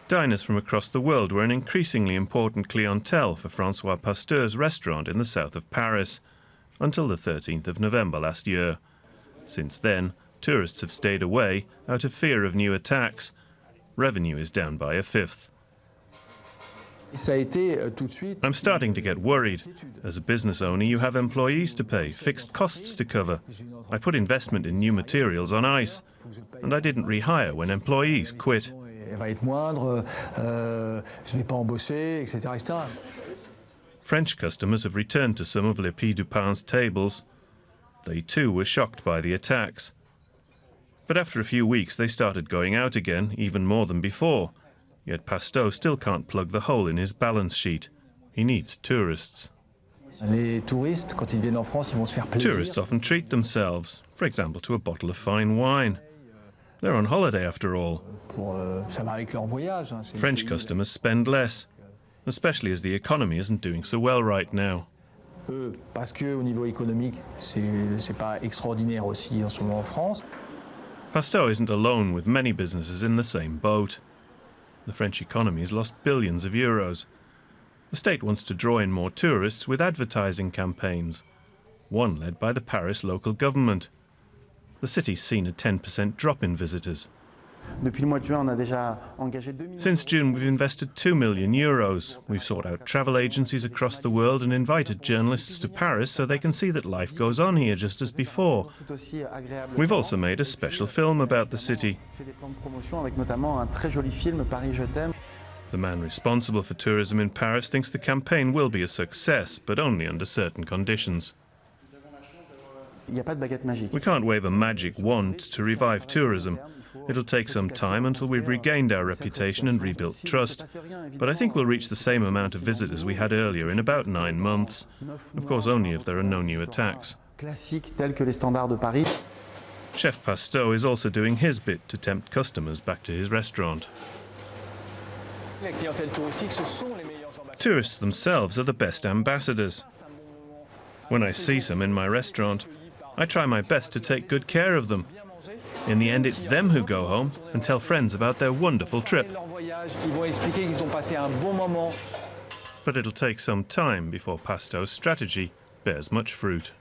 Diners from across the world were an increasingly important clientele for François Pasteur's restaurant in the south of Paris, until the 13th of November last year. Since then, tourists have stayed away out of fear of new attacks. Revenue is down by a fifth. I'm starting to get worried. As a business owner, you have employees to pay, fixed costs to cover. I put investment in new materials on ice, and I didn't rehire when employees quit. French customers have returned to some of Le Pied du Pain's tables. They too were shocked by the attacks. But after a few weeks they started going out again, even more than before. Yet Pasteu still can't plug the hole in his balance sheet. He needs tourists. Tourists often treat themselves, for example to a bottle of fine wine. They're on holiday after all. French customers spend less, especially as the economy isn't doing so well right now. Pasteu isn't alone, with many businesses in the same boat. The French economy has lost billions of euros. The state wants to draw in more tourists with advertising campaigns, one led by the Paris local government. The city's seen a 10% drop in visitors. Since June, we've invested €2 million. We've sought out travel agencies across the world and invited journalists to Paris so they can see that life goes on here just as before. We've also made a special film about the city. The man responsible for tourism in Paris thinks the campaign will be a success, but only under certain conditions. We can't wave a magic wand to revive tourism. It'll take some time until we've regained our reputation and rebuilt trust. But I think we'll reach the same amount of visitors we had earlier in about 9 months. Of course, only if there are no new attacks. Chef Pasteu is also doing his bit to tempt customers back to his restaurant. Tourists themselves are the best ambassadors. When I see some in my restaurant, I try my best to take good care of them. In the end, it's them who go home and tell friends about their wonderful trip. But it'll take some time before Pasteu's strategy bears much fruit.